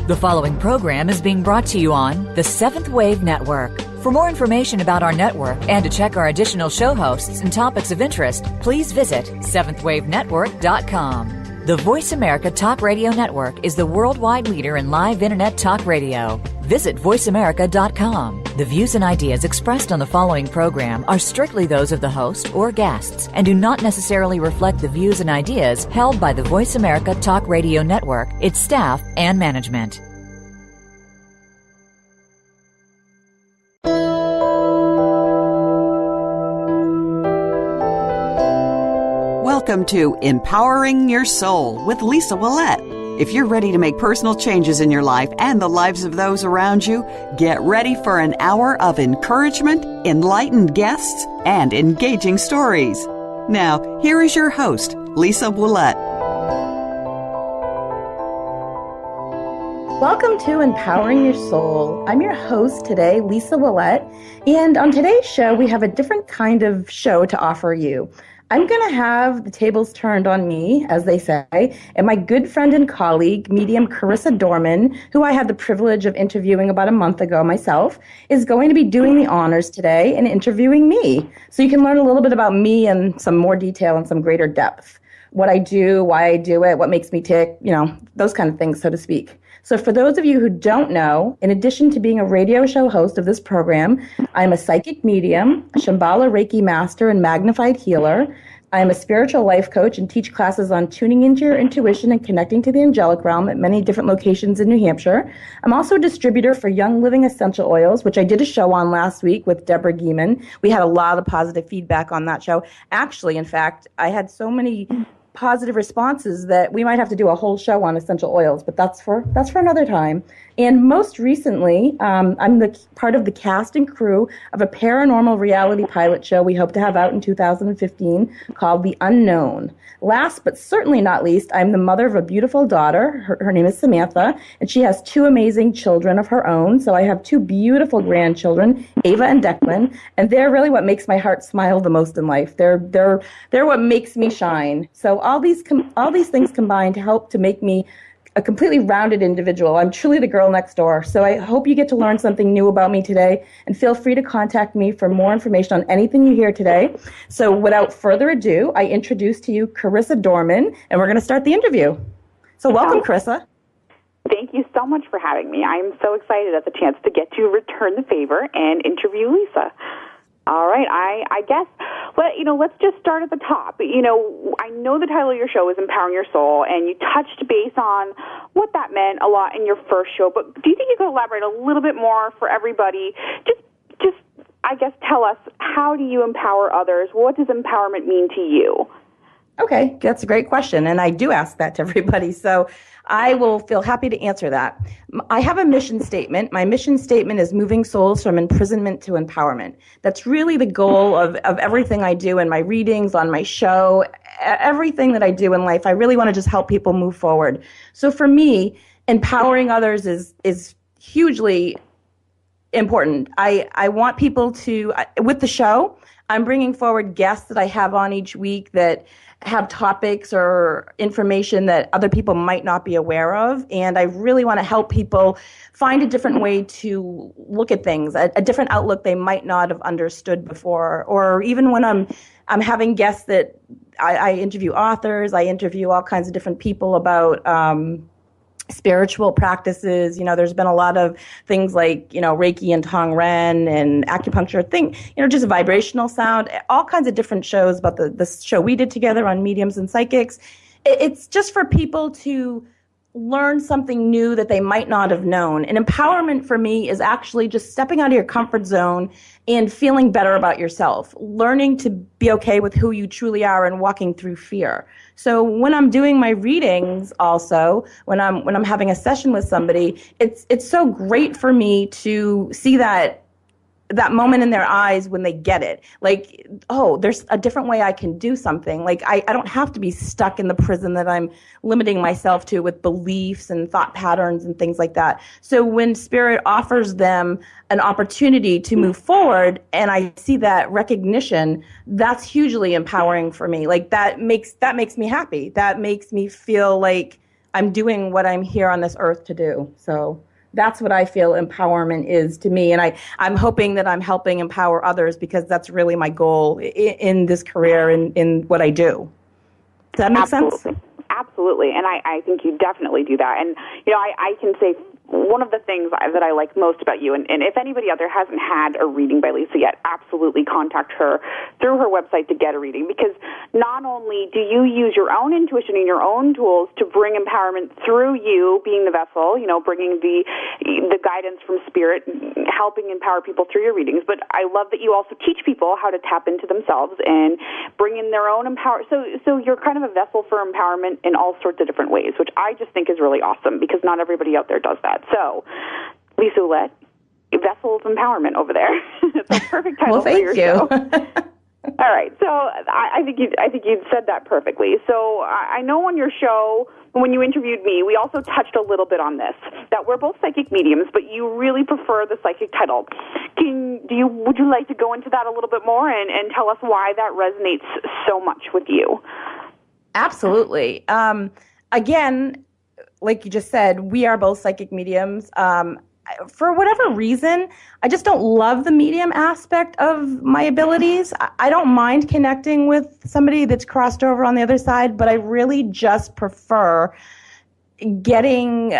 The following program is being brought to you on the Seventh Wave Network. For more information about our network and to check our additional show hosts and topics of interest, please visit seventhwavenetwork.com. The Voice America Talk Radio Network is the worldwide leader in live Internet talk radio. Visit voiceamerica.com. The views and ideas expressed on the following program are strictly those of the host or guests and do not necessarily reflect the views and ideas held by the Voice America Talk Radio Network, its staff, and management. Welcome to Empowering Your Soul with Lisa Ouellet. If you're ready to make personal changes in your life and the lives of those around you, get ready for an hour of encouragement, enlightened guests, and engaging stories. Now, here is your host, Lisa Ouellet. Welcome to Empowering Your Soul. I'm your host today, Lisa Ouellet, and on today's show, we have a different kind of show to offer you. I'm going to have the tables turned on me, as they say, and my good friend and colleague, Medium Karissa Dorman, who I had the privilege of interviewing about a month ago myself, is going to be doing the honors today and interviewing me. So you can learn a little bit about me in some more detail and some greater depth. What I do, why I do it, what makes me tick, those kind of things, so to speak. So for those of you who don't know, in addition to being a radio show host of this program, I'm a psychic medium, a Shambhala Reiki master and magnified healer. I'm a spiritual life coach and teach classes on tuning into your intuition and connecting to the Angelic Realm at many different locations in New Hampshire. I'm also a distributor for Young Living Essential Oils, which I did a show on last week with Deborah Gieman. We had a lot of positive feedback on that show. Actually, in fact, I had so many positive responses that we might have to do a whole show on essential oils, but that's for another time. And most recently, I'm the part of the cast and crew of a paranormal reality pilot show we hope to have out in 2015 called The Unknown. Last but certainly not least, I'm the mother of a beautiful daughter. Her name is Samantha, and she has two amazing children of her own. So I have two beautiful grandchildren, Ava and Declan, and they're really what makes my heart smile the most in life. They're what makes me shine. So all these things combine to help to make me a completely rounded individual. I'm truly the girl next door. So I hope you get to learn something new about me today, and feel free to contact me for more information on anything you hear today. So without further ado, I introduce to you Karissa Dorman, and we're going to start the interview. So welcome, Karissa. Thank you so much for having me. I'm so excited at the chance to get to return the favor and interview Lisa. All right, I guess, let's just start at the top. I know the title of your show is Empowering Your Soul, and you touched base on what that meant a lot in your first show, but do you think you could elaborate a little bit more for everybody? Just, I guess, tell us, how do you empower others? What does empowerment mean to you? Okay, that's a great question, and I do ask that to everybody, so I will feel happy to answer that. I have a mission statement. My mission statement is moving souls from imprisonment to empowerment. That's really the goal of everything I do in my readings, on my show, everything that I do in life. I really want to just help people move forward. So for me, empowering others is hugely important. I want people to, with the show, I'm bringing forward guests that I have on each week that have topics or information that other people might not be aware of. And I really want to help people find a different way to look at things, a different outlook they might not have understood before. Or even when I'm having guests that I interview authors, I interview all kinds of different people about spiritual practices. There's been a lot of things like, Reiki and Tongren and acupuncture just vibrational sound, all kinds of different shows about the show we did together on mediums and psychics. It's just for people to learn something new that they might not have known. And empowerment for me is actually just stepping out of your comfort zone and feeling better about yourself, learning to be okay with who you truly are and walking through fear. So when I'm doing my readings also, when I'm having a session with somebody, it's so great for me to see that moment in their eyes when they get it. Like, oh, there's a different way I can do something. Like, I don't have to be stuck in the prison that I'm limiting myself to with beliefs and thought patterns and things like that. So when Spirit offers them an opportunity to move forward and I see that recognition, that's hugely empowering for me. Like, that makes me happy. That makes me feel like I'm doing what I'm here on this earth to do. So that's what I feel empowerment is to me. And I'm hoping that I'm helping empower others, because that's really my goal in this career and in what I do. Does that make sense? Absolutely. And I think you definitely do that. And, I can say one of the things that I like most about you, and if anybody out there hasn't had a reading by Lisa yet, absolutely contact her through her website to get a reading, because not only do you use your own intuition and your own tools to bring empowerment through you being the vessel, bringing the guidance from spirit, helping empower people through your readings, but I love that you also teach people how to tap into themselves and bring in their own empower. So you're kind of a vessel for empowerment in all sorts of different ways, which I just think is really awesome, because not everybody out there does that. So, Lisa Ouellet, Vessel of Empowerment over there. It's a perfect title for your show. All right, so I think you said that perfectly. So I know on your show, when you interviewed me, we also touched a little bit on this, that we're both psychic mediums, but you really prefer the psychic title. Would you like to go into that a little bit more and tell us why that resonates so much with you? Absolutely. Again, like you just said, we are both psychic mediums. For whatever reason, I just don't love the medium aspect of my abilities. I don't mind connecting with somebody that's crossed over on the other side, but I really just prefer getting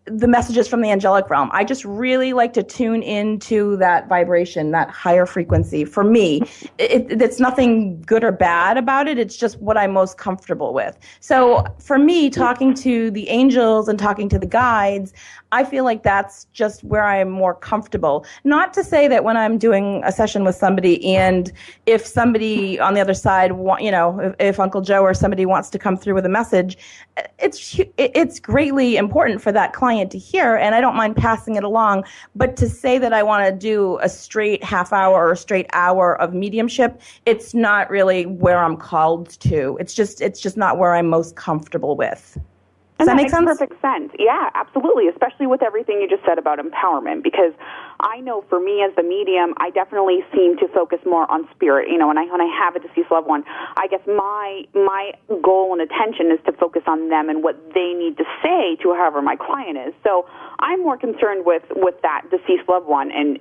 the messages from the angelic realm. I just really like to tune into that vibration, that higher frequency. For me, it's nothing good or bad about it. It's just what I'm most comfortable with. So for me, talking to the angels and talking to the guides, I feel like that's just where I'm more comfortable. Not to say that when I'm doing a session with somebody, and if somebody on the other side, if Uncle Joe or somebody wants to come through with a message, it's greatly important for that client to hear, and I don't mind passing it along. But to say that I want to do a straight half hour or a straight hour of mediumship, it's not really where I'm called to. It's just not where I'm most comfortable with. Does that make sense? Makes perfect sense. Yeah, absolutely, especially with everything you just said about empowerment, because I know for me as the medium, I definitely seem to focus more on spirit. When I have a deceased loved one, I guess my goal and attention is to focus on them and what they need to say to whoever my client is. So I'm more concerned with that deceased loved one, and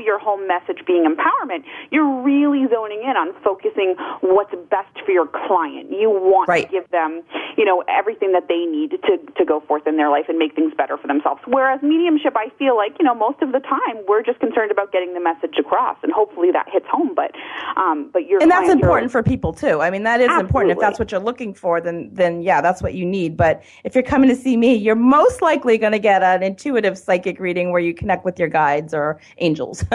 your whole message being empowerment, you're really zoning in on focusing what's best for your client. You want to give them, everything that they need to go forth in their life and make things better for themselves. Whereas mediumship, I feel like, most of the time we're just concerned about getting the message across, and hopefully that hits home. But and that's important for people too. I mean, that is important. If that's what you're looking for, then yeah, that's what you need. But if you're coming to see me, you're most likely going to get an intuitive psychic reading where you connect with your guides or angels.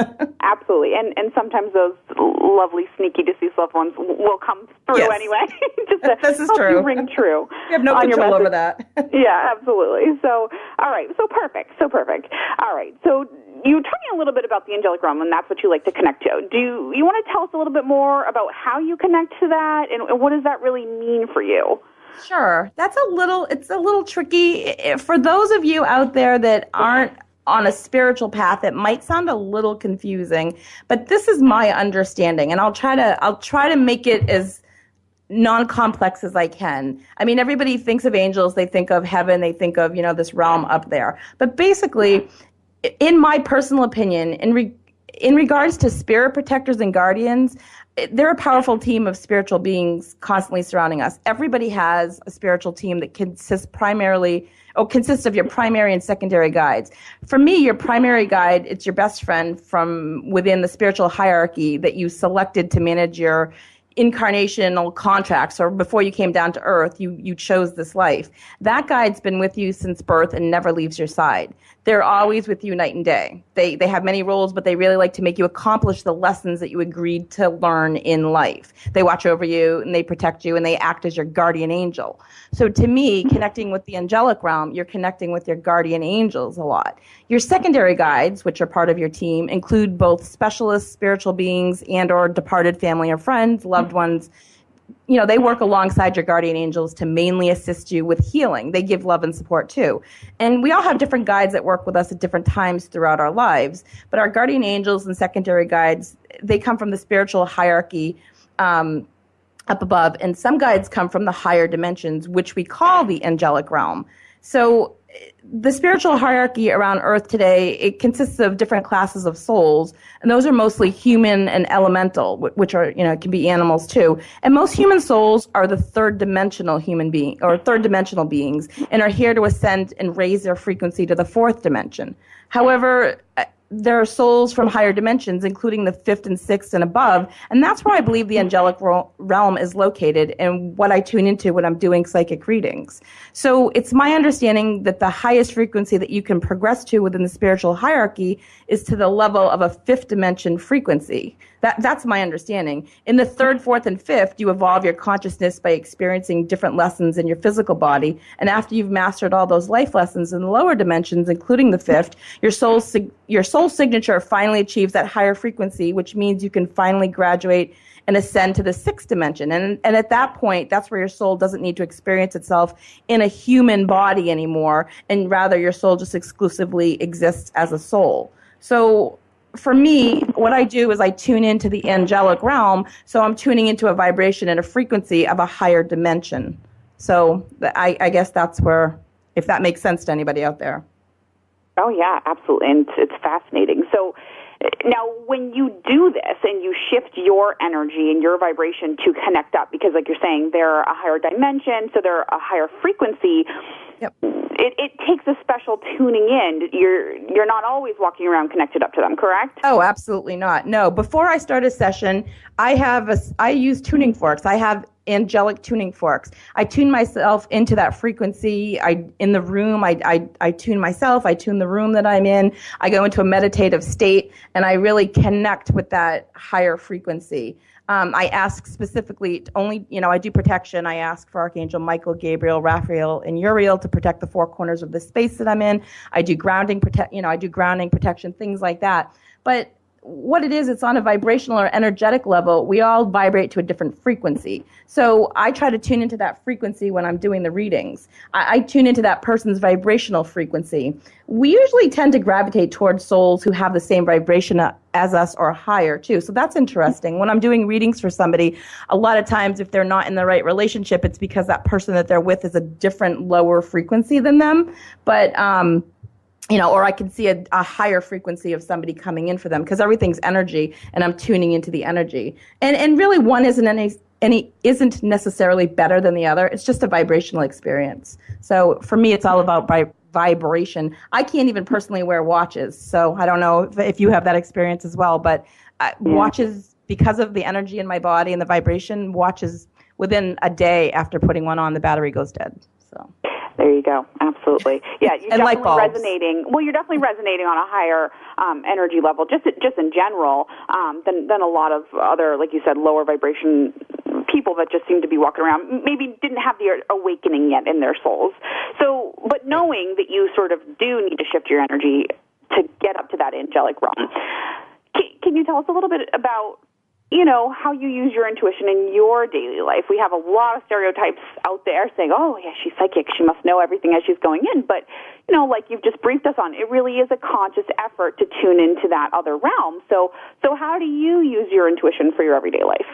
Absolutely, and sometimes those lovely, sneaky deceased loved ones will come through anyway. Just to this is help true. You ring true. You have no control over that. Yeah, absolutely. So, all right. So perfect. All right. So you told me a little bit about the angelic realm, and that's what you like to connect to. Do you want to tell us a little bit more about how you connect to that, and what does that really mean for you? Sure. It's a little tricky. For those of you out there that aren't on a spiritual path, it might sound a little confusing, but this is my understanding, and I'll try to make it as non-complex as I can. I mean, everybody thinks of angels, they think of heaven, they think of, this realm up there. But basically, in my personal opinion, in regards to spirit protectors and guardians, they're a powerful team of spiritual beings constantly surrounding us. Everybody has a spiritual team that consists of your primary and secondary guides. For me, your primary guide, it's your best friend from within the spiritual hierarchy that you selected to manage your incarnational contracts, or before you came down to earth, you chose this life. That guide's been with you since birth and never leaves your side. They're always with you night and day. They have many roles, but they really like to make you accomplish the lessons that you agreed to learn in life. They watch over you and they protect you and they act as your guardian angel. So to me, connecting with the angelic realm, you're connecting with your guardian angels a lot. Your secondary guides, which are part of your team, include both specialist spiritual beings and or departed family or friends, loved ones. They work alongside your guardian angels to mainly assist you with healing. They give love and support too. And we all have different guides that work with us at different times throughout our lives. But our guardian angels and secondary guides, they come from the spiritual hierarchy up above, and some guides come from the higher dimensions, which we call the angelic realm. So the spiritual hierarchy around Earth today, it consists of different classes of souls, and those are mostly human and elemental, which are, it can be animals too. And most human souls are the third dimensional beings, and are here to ascend and raise their frequency to the fourth dimension. However, there are souls from higher dimensions, including the fifth and sixth and above, and that's where I believe the angelic realm is located and what I tune into when I'm doing psychic readings. So it's my understanding that the highest frequency that you can progress to within the spiritual hierarchy is to the level of a fifth dimension frequency. That's my understanding. In the third, fourth, and fifth, you evolve your consciousness by experiencing different lessons in your physical body. And after you've mastered all those life lessons in the lower dimensions, including the fifth, your soul signature finally achieves that higher frequency, which means you can finally graduate and ascend to the sixth dimension. And at that point, that's where your soul doesn't need to experience itself in a human body anymore, and rather your soul just exclusively exists as a soul. So for me, what I do is I tune into the angelic realm, so I'm tuning into a vibration and a frequency of a higher dimension. So I guess that's where, if that makes sense to anybody out there. Oh, yeah, absolutely. And it's fascinating. So now when you do this and you shift your energy and your vibration to connect up, because like you're saying, they're a higher dimension, so they're a higher frequency, yep. It takes a special tuning in. You're not always walking around connected up to them, correct? Oh, absolutely not. No. Before I start a session, I use tuning forks. I have angelic tuning forks. I tune myself into that frequency. In the room, I tune myself. I tune the room that I'm in. I go into a meditative state, and I really connect with that higher frequency. I ask specifically only, I do protection. I ask for Archangel Michael, Gabriel, Raphael, and Uriel to protect the four corners of the space that I'm in. I do grounding, protection, things like that. But what it is, it's on a vibrational or energetic level. We all vibrate to a different frequency. So I try to tune into that frequency when I'm doing the readings. I tune into that person's vibrational frequency. We usually tend to gravitate towards souls who have the same vibration as us or higher too. So that's interesting. When I'm doing readings for somebody, a lot of times if they're not in the right relationship, it's because that person that they're with is a different lower frequency than them. But or I can see a higher frequency of somebody coming in for them, because everything's energy, and I'm tuning into the energy. And really, one isn't necessarily better than the other. It's just a vibrational experience. So for me, it's all about vibration. I can't even personally wear watches, so I don't know if you have that experience as well. But watches, because of the energy in my body and the vibration, watches within a day after putting one on, the battery goes dead. So. There you go. Absolutely. Yeah, you're and definitely resonating. Well, you're definitely resonating on a higher energy level, just in general, than a lot of other, like you said, lower vibration people that just seem to be walking around, maybe didn't have the awakening yet in their souls. So, but knowing that you sort of do need to shift your energy to get up to that angelic realm, can you tell us a little bit about how you use your intuition in your daily life? We have a lot of stereotypes out there saying, oh, yeah, she's psychic. She must know everything as she's going in. But, like you've just briefed us on, it really is a conscious effort to tune into that other realm. So how do you use your intuition for your everyday life?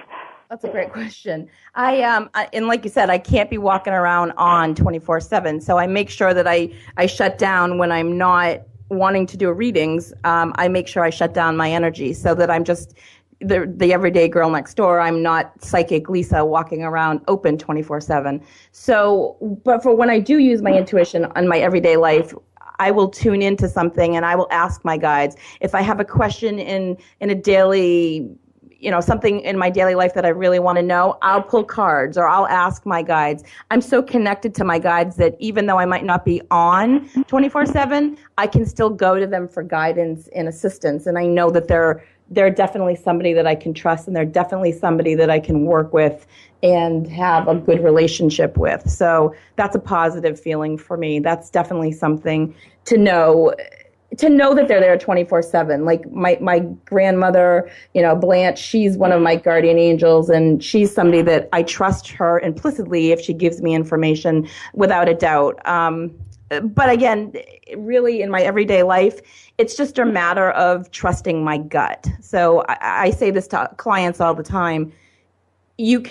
That's a great question. And like you said, I can't be walking around on 24/7. So I make sure that I shut down when I'm not wanting to do readings. I make sure I shut down my energy so that I'm just the everyday girl next door. I'm not psychic Lisa walking around open 24/7. So, but for when I do use my intuition on my everyday life, I will tune into something and I will ask my guides. If I have a question in a daily, something in my daily life that I really want to know, I'll pull cards or I'll ask my guides. I'm so connected to my guides that even though I might not be on 24/7, I can still go to them for guidance and assistance. And I know that they're definitely somebody that I can trust, and they're definitely somebody that I can work with and have a good relationship with. So that's a positive feeling for me. That's definitely something to know that they're there 24/7. Like my grandmother, Blanche, she's one of my guardian angels, and she's somebody that I trust her implicitly if she gives me information without a doubt. But again, really in my everyday life, it's just a matter of trusting my gut. So I say this to clients all the time. you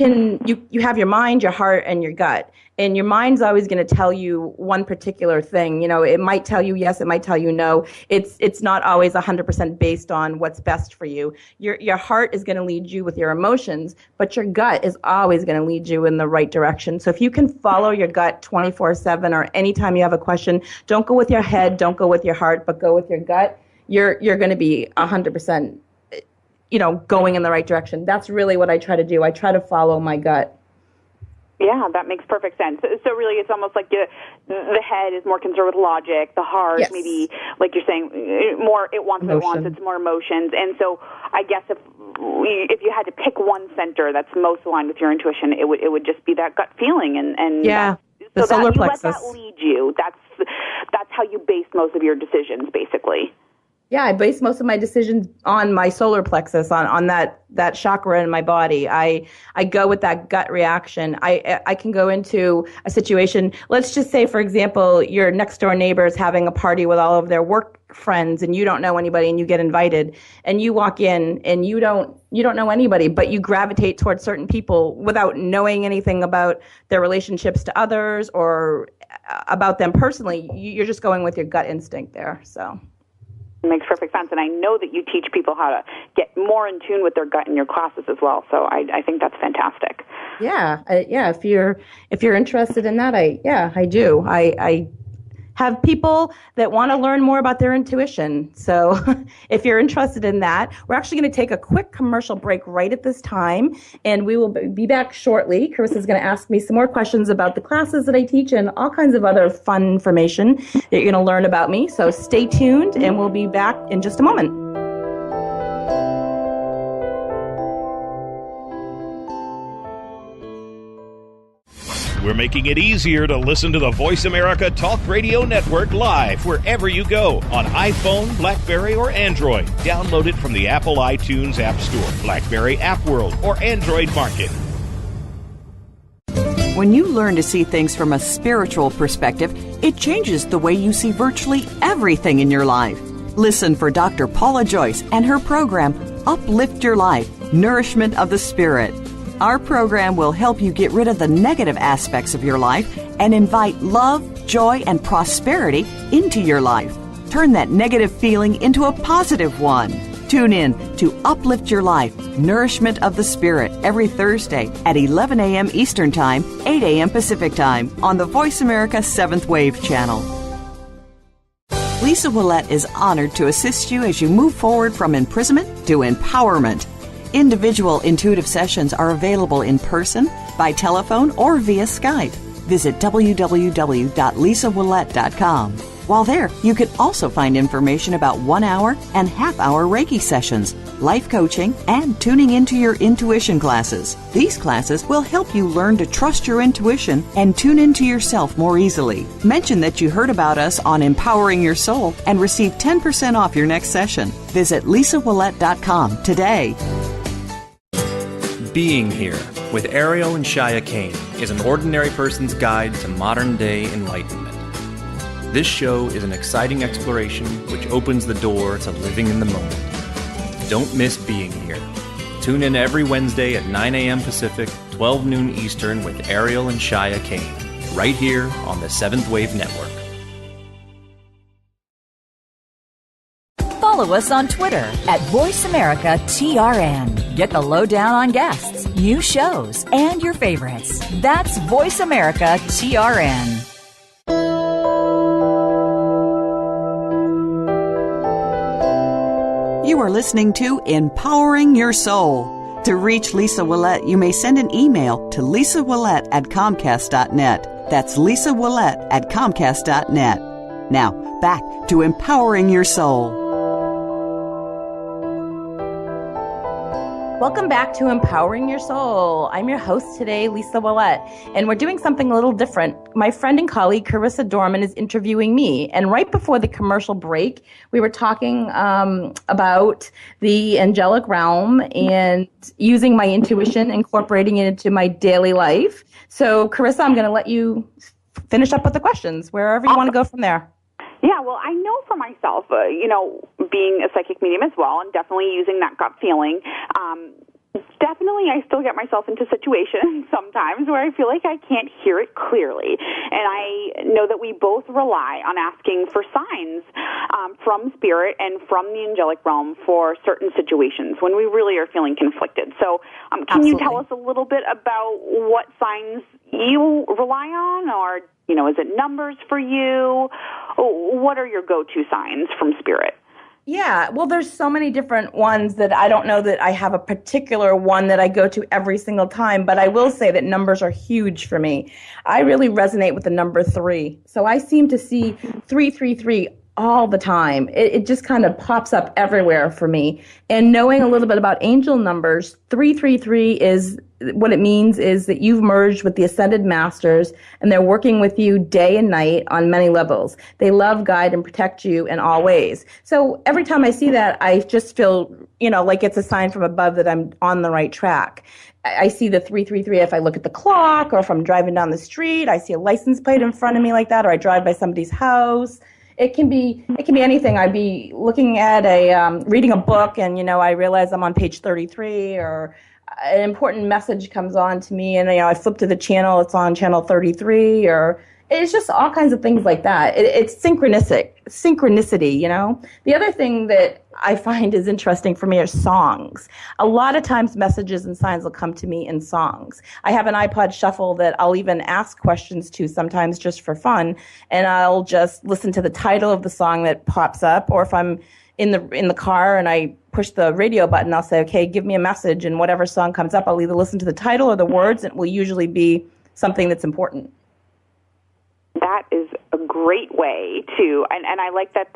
have your mind, your heart, and your gut. And your mind's always going to tell you one particular thing. You know, it might tell you yes, it might tell you no. It's not always 100% based on what's best for you. Your heart is going to lead you with your emotions, but your gut is always going to lead you in the right direction. So if you can follow your gut 24/7, or anytime you have a question, don't go with your head, don't go with your heart, but go with your gut. You're going to be 100%, going in the right direction. That's really what I try to do. I try to follow my gut. Yeah, that makes perfect sense. So really, it's almost like the head is more concerned with logic. The heart, Yes. maybe, like you're saying, more it wants what it wants. It's more emotions. And so I guess if you had to pick one center that's most aligned with your intuition, it would just be that gut feeling. And Yeah, the solar plexus. Let that lead you. That's how you base most of your decisions, basically. Yeah, I base most of my decisions on my solar plexus, on that chakra in my body. I go with that gut reaction. I can go into a situation. Let's just say, for example, your next door neighbor is having a party with all of their work friends, and you don't know anybody, and you get invited, and you walk in, and you don't know anybody, but you gravitate towards certain people without knowing anything about their relationships to others or about them personally. You're just going with your gut instinct there. So. It makes perfect sense, and I know that you teach people how to get more in tune with their gut in your classes as well. So I think that's fantastic. Yeah, If you're interested in that, I do. I have people that want to learn more about their intuition. So if you're interested in that, we're actually going to take a quick commercial break right at this time, and we will be back shortly. Karissa is going to ask me some more questions about the classes that I teach and all kinds of other fun information that you're going to learn about me. So stay tuned, and we'll be back in just a moment. We're making it easier to listen to the Voice America Talk Radio Network live wherever you go on iPhone, BlackBerry, or Android. Download it from the Apple iTunes App Store, BlackBerry App World, or Android Market. When you learn to see things from a spiritual perspective, it changes the way you see virtually everything in your life. Listen for Dr. Paula Joyce and her program, Uplift Your Life, Nourishment of the Spirit. Our program will help you get rid of the negative aspects of your life and invite love, joy, and prosperity into your life. Turn that negative feeling into a positive one. Tune in to Uplift Your Life, Nourishment of the Spirit every Thursday at 11 a.m. Eastern Time, 8 a.m. Pacific Time on the Voice America 7th Wave channel. Lisa Ouellet is honored to assist you as you move forward from imprisonment to empowerment. Individual intuitive sessions are available in person, by telephone, or via Skype. Visit www.lisaouellet.com. While there, you can also find information about 1-hour and half-hour Reiki sessions, life coaching, and tuning into your intuition classes. These classes will help you learn to trust your intuition and tune into yourself more easily. Mention that you heard about us on Empowering Your Soul and receive 10% off your next session. Visit lisaouellet.com today. Being Here with Ariel and Shia Kane is an ordinary person's guide to modern-day enlightenment. This show is an exciting exploration which opens the door to living in the moment. Don't miss Being Here. Tune in every Wednesday at 9 a.m. Pacific, 12 noon Eastern with Ariel and Shia Kane, right here on the 7th Wave Network. Follow us on Twitter at VoiceAmericaTRN. Get the lowdown on guests, new shows, and your favorites. That's VoiceAmericaTRN. You are listening to Empowering Your Soul. To reach Lisa Ouellet, you may send an email to lisaouellet@comcast.net. That's lisaouellet@comcast.net. Now, back to Empowering Your Soul. Welcome back to Empowering Your Soul. I'm your host today, Lisa Ouellet, and we're doing something a little different. My friend and colleague, Karissa Dorman, is interviewing me, and right before the commercial break, we were talking about the Angelic Realm and using my intuition, incorporating it into my daily life. So, Karissa, I'm going to let you finish up with the questions, wherever you want to go from there. Yeah, well, I know for myself, being a psychic medium as well, and definitely using that gut feeling, definitely, I still get myself into situations sometimes where I feel like I can't hear it clearly. And I know that we both rely on asking for signs from Spirit and from the angelic realm for certain situations when we really are feeling conflicted. So can you tell us a little bit about what signs you rely on, or, is it numbers for you? What are your go-to signs from Spirit? Yeah, well, there's so many different ones that I don't know that I have a particular one that I go to every single time, but I will say that numbers are huge for me. I really resonate with the number 3. So I seem to see 333 all the time. It just kind of pops up everywhere for me. And knowing a little bit about angel numbers, 333 is what it means is that you've merged with the ascended masters, and they're working with you day and night on many levels. They love, guide, and protect you in all ways. So every time I see that, I just feel, like it's a sign from above that I'm on the right track. I see the 333 if I look at the clock, or if I'm driving down the street, I see a license plate in front of me like that, or I drive by somebody's house. It can be anything. I'd be looking at reading a book, and I realize I'm on page 33, or an important message comes on to me, and I flip to the channel, it's on channel 33, or it's just all kinds of things like that. It's synchronicity. The other thing that I find is interesting for me are songs. A lot of times messages and signs will come to me in songs. I have an iPod shuffle that I'll even ask questions to sometimes just for fun, and I'll just listen to the title of the song that pops up, or if I'm in the car and I push the radio button, I'll say, okay, give me a message, and whatever song comes up, I'll either listen to the title or the words, and it will usually be something that's important. That is a great way to, and I like that.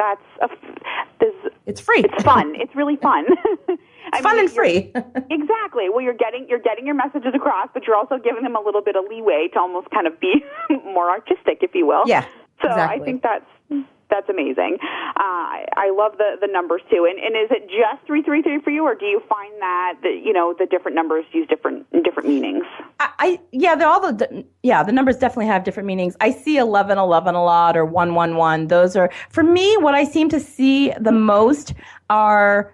It's free. It's fun. It's really fun. It's fun and free. Exactly. Well, you're getting your messages across, but you're also giving them a little bit of leeway to almost kind of be more artistic, if you will. Yeah. So exactly. I think that's amazing. I love the numbers too. And is it just 333 for you, or do you find that the different numbers use different meanings? The numbers definitely have different meanings. I see 1111 a lot, or 111. Those are, for me, what I seem to see the most are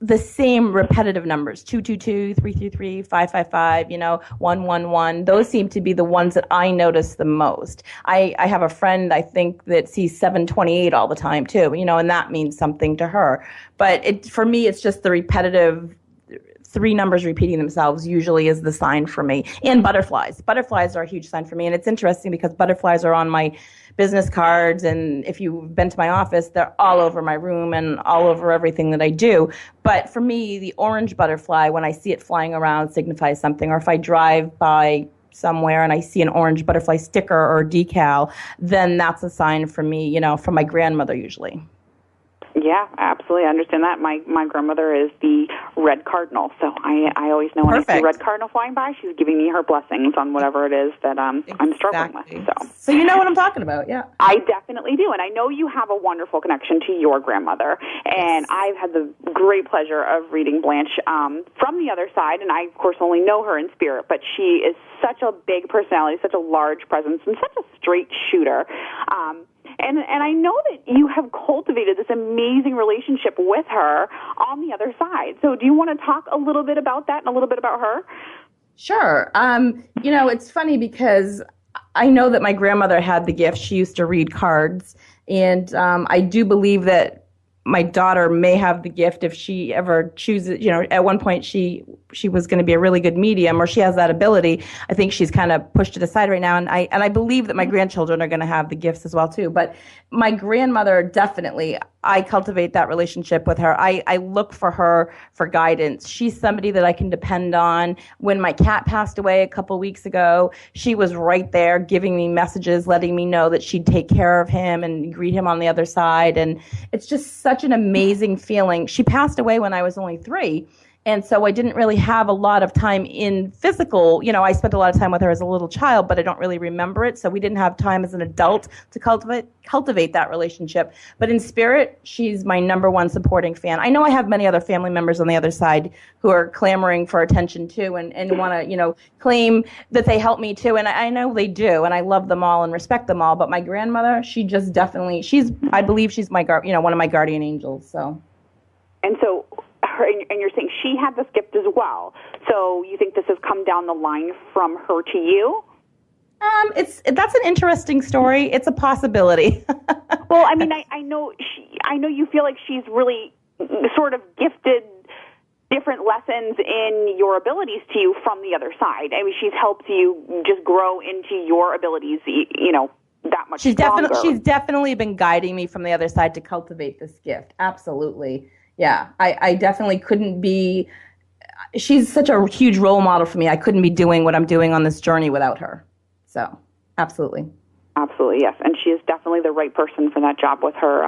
the same repetitive numbers, 222, 333, 555, 111. Those seem to be the ones that I notice the most. I have a friend, I think, that sees 728 all the time too, and that means something to her. But for me, it's just the repetitive 3 numbers repeating themselves usually is the sign for me. And butterflies. Butterflies are a huge sign for me. And it's interesting because butterflies are on my business cards, and if you've been to my office, they're all over my room and all over everything that I do. But for me, the orange butterfly, when I see it flying around, signifies something. Or if I drive by somewhere and I see an orange butterfly sticker or decal, then that's a sign for me, from my grandmother usually. Yeah, absolutely. I understand that. My grandmother is the red cardinal, so I always know when I see red cardinal flying by, she's giving me her blessings on whatever it is that I'm struggling with. So you know what I'm talking about, yeah. I definitely do, and I know you have a wonderful connection to your grandmother, and I've had the great pleasure of reading Blanche from the other side, and I, of course, only know her in spirit, but she is such a big personality, such a large presence, and such a straight shooter. And I know that you have cultivated this amazing relationship with her on the other side. So do you want to talk a little bit about that and a little bit about her? Sure. It's funny because I know that my grandmother had the gift. She used to read cards. And I do believe that my daughter may have the gift if she ever chooses, at one point she was going to be a really good medium, or she has that ability. I think she's kind of pushed it aside right now. And I believe that my grandchildren are going to have the gifts as well too. But my grandmother, definitely, I cultivate that relationship with her. I look for her for guidance. She's somebody that I can depend on. When my cat passed away a couple weeks ago, she was right there giving me messages, letting me know that she'd take care of him and greet him on the other side. And it's just such an amazing feeling. She passed away when I was only 3. And so I didn't really have a lot of time in physical, I spent a lot of time with her as a little child, but I don't really remember it. So we didn't have time as an adult to cultivate that relationship. But in spirit, she's my number one supporting fan. I know I have many other family members on the other side who are clamoring for attention too, and want to, claim that they help me too. And I know they do, and I love them all and respect them all. But my grandmother, she just definitely, I believe she's my, one of my guardian angels. So. And so her, and you're saying she had this gift as well. So you think this has come down the line from her to you? That's an interesting story. It's a possibility. Well, I mean, I know you feel like she's really sort of gifted different lessons in your abilities to you from the other side. I mean, she's helped you just grow into your abilities, that much stronger. She's definitely been guiding me from the other side to cultivate this gift. Absolutely. Yeah, I definitely couldn't be. She's such a huge role model for me. I couldn't be doing what I'm doing on this journey without her. So, absolutely. Absolutely, yes. And she is definitely the right person for that job with her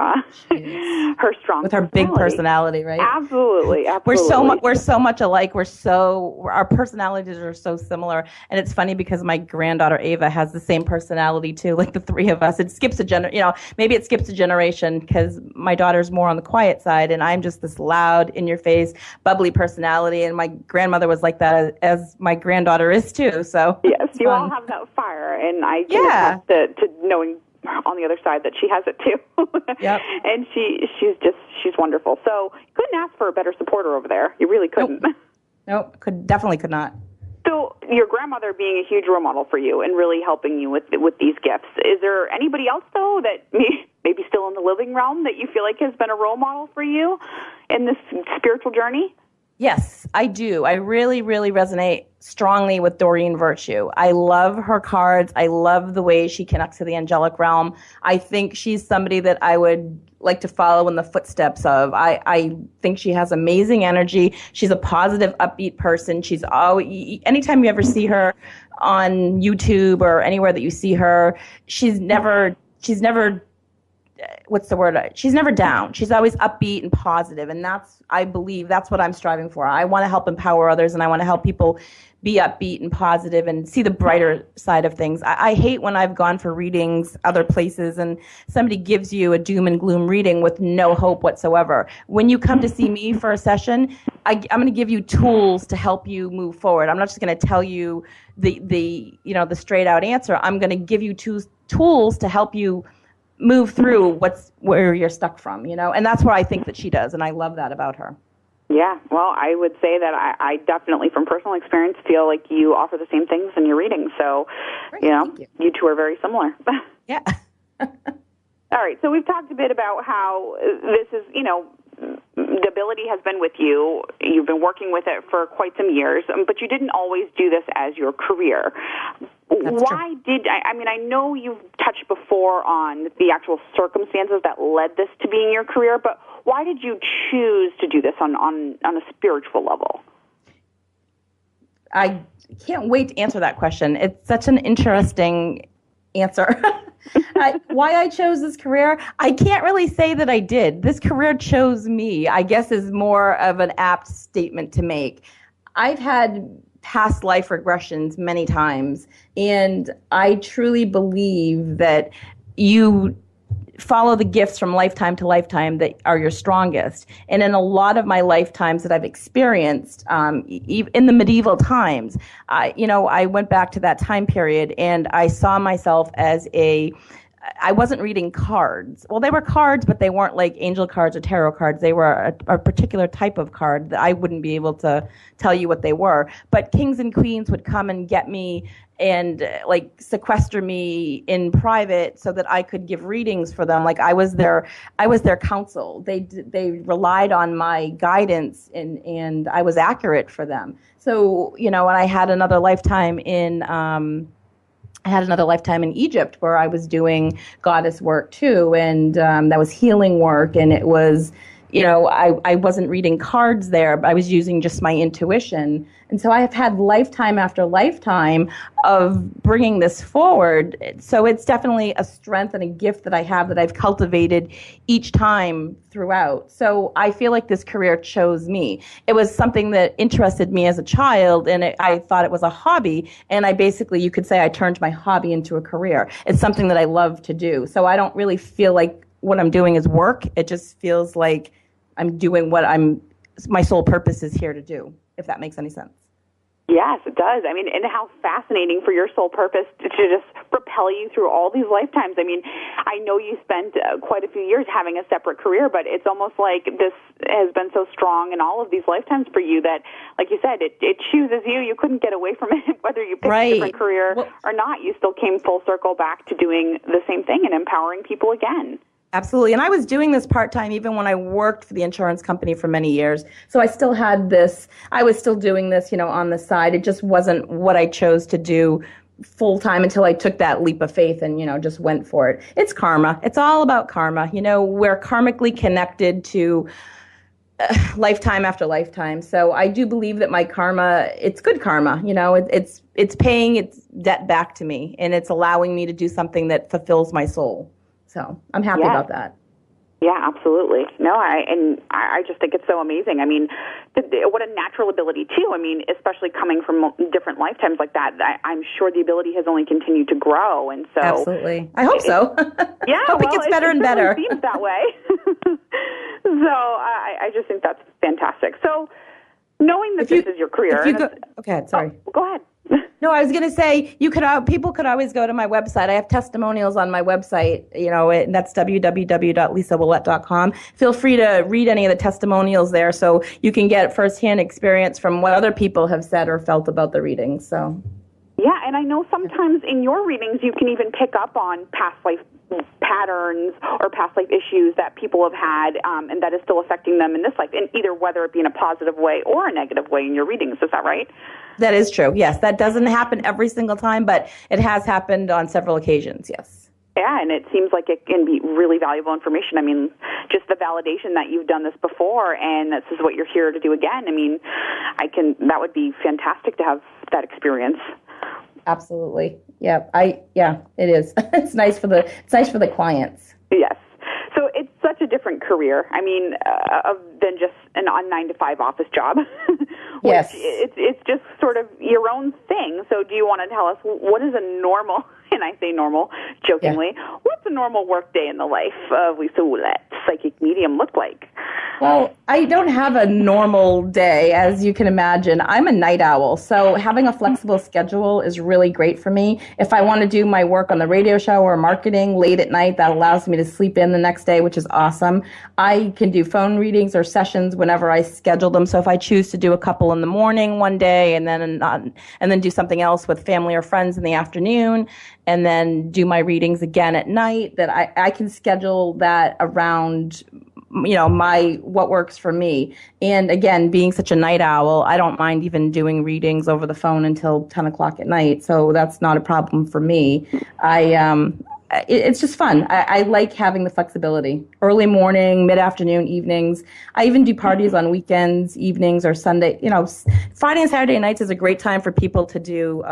her strong with her big personality, right? Absolutely. We're so much alike. Our personalities are so similar. And it's funny because my granddaughter Ava has the same personality too, like the three of us. It skips maybe it skips a generation because my daughter's more on the quiet side and I'm just this loud, in your face, bubbly personality, and my grandmother was like that as my granddaughter is too. So yes, you all have that fire, and I can attest to knowing on the other side that she has it too. Yep. And she's wonderful. So you couldn't ask for a better supporter over there. You really couldn't. Nope. Definitely could not. So your grandmother being a huge role model for you and really helping you with these gifts. Is there anybody else though that maybe still in the living realm that you feel like has been a role model for you in this spiritual journey? Yes, I do. I really, really resonate strongly with Doreen Virtue. I love her cards. I love the way she connects to the angelic realm. I think she's somebody that I would like to follow in the footsteps of. I think she has amazing energy. She's a positive, upbeat person. She's always, anytime you ever see her on YouTube or anywhere that you see her, she's never what's the word? She's never down. She's always upbeat and positive, and I believe that's what I'm striving for. I want to help empower others, and I want to help people be upbeat and positive and see the brighter side of things. I hate when I've gone for readings other places and somebody gives you a doom and gloom reading with no hope whatsoever. When you come to see me for a session, I'm going to give you tools to help you move forward. I'm not just going to tell you the straight out answer. I'm going to give you tools to help you move through where you're stuck from, and that's what I think that she does, and I love that about her. Yeah, well, I would say that I definitely, from personal experience, feel like you offer the same things in your reading. So, Great, you two are very similar. Yeah. All right, so we've talked a bit about how this is, the ability has been with you. You've been working with it for quite some years, but you didn't always do this as your career. Why did I know you've touched before on the actual circumstances that led this to being your career, but why did you choose to do this on a spiritual level? I can't wait to answer that question. It's such an interesting answer. Why I chose this career, I can't really say that I did. This career chose me, I guess, is more of an apt statement to make. I've had past life regressions many times, and I truly believe that you follow the gifts from lifetime to lifetime that are your strongest. And in a lot of my lifetimes that I've experienced, in the medieval times, I went back to that time period and I saw myself as I wasn't reading cards. Well, they were cards, but they weren't like angel cards or tarot cards. They were a particular type of card that I wouldn't be able to tell you what they were. But kings and queens would come and get me and sequester me in private so that I could give readings for them. Like I was their counsel. They relied on my guidance and I was accurate for them. So, and I had another lifetime in Egypt where I was doing goddess work too, and that was healing work, and it was, I wasn't reading cards there, but I was using just my intuition. And so I have had lifetime after lifetime of bringing this forward. So it's definitely a strength and a gift that I have that I've cultivated each time throughout. So I feel like this career chose me. It was something that interested me as a child, and I thought it was a hobby. And you could say I turned my hobby into a career. It's something that I love to do. So I don't really feel like what I'm doing is work. It just feels like I'm doing what my sole purpose is here to do, if that makes any sense. Yes, it does. I mean, and how fascinating for your sole purpose to just propel you through all these lifetimes. I mean, I know you spent quite a few years having a separate career, but it's almost like this has been so strong in all of these lifetimes for you that, like you said, it chooses you. You couldn't get away from it, whether you picked a different career or not. You still came full circle back to doing the same thing and empowering people again. Absolutely. And I was doing this part-time even when I worked for the insurance company for many years. So I still had this, I was still doing this, on the side. It just wasn't what I chose to do full-time until I took that leap of faith and, just went for it. It's karma. It's all about karma. We're karmically connected to lifetime after lifetime. So I do believe that my karma, it's good karma. It's paying its debt back to me, and it's allowing me to do something that fulfills my soul. So I'm happy about that. Yeah, absolutely. No, I just think it's so amazing. I mean, what a natural ability too. I mean, especially coming from different lifetimes like that, I'm sure the ability has only continued to grow. And so, absolutely, I hope so. Yeah, hope it gets better and better. It seems that way. So I just think that's fantastic. So knowing that this is your career, okay, sorry. Go ahead. No, I was going to say people could always go to my website. I have testimonials on my website, and that's www.lisaouellet.com. Feel free to read any of the testimonials there so you can get firsthand experience from what other people have said or felt about the readings. So, yeah, and I know sometimes in your readings you can even pick up on past life patterns or past life issues that people have had, and that is still affecting them in this life, and either whether it be in a positive way or a negative way in your readings. Is that right? That is true. Yes, that doesn't happen every single time, but it has happened on several occasions. Yes. Yeah, and it seems like it can be really valuable information. I mean, just the validation that you've done this before and this is what you're here to do again. I mean, that would be fantastic to have that experience. Absolutely. Yeah, it is. It's nice for the clients. Yes. So it's such a different career. I mean, than just a 9-to-5 office job. Yes. It's just sort of your own thing. So do you want to tell us what is a normal, and I say normal jokingly, what's a normal work day in the life of Lisa Ouellet, psychic medium, look like? Well, I don't have a normal day, as you can imagine. I'm a night owl, so having a flexible schedule is really great for me. If I want to do my work on the radio show or marketing late at night, that allows me to sleep in the next day, which is awesome. I can do phone readings or sessions whenever I schedule them. So if I choose to do a couple in the morning one day and then do something else with family or friends in the afternoon, and then do my readings again at night, that I can schedule that around what works for me. And again, being such a night owl, I don't mind even doing readings over the phone until 10 o'clock at night. So that's not a problem for me. It's just fun. I like having the flexibility. Early morning, mid-afternoon, evenings. I even do parties on weekends, evenings, or Sunday. Friday and Saturday nights is a great time for people to do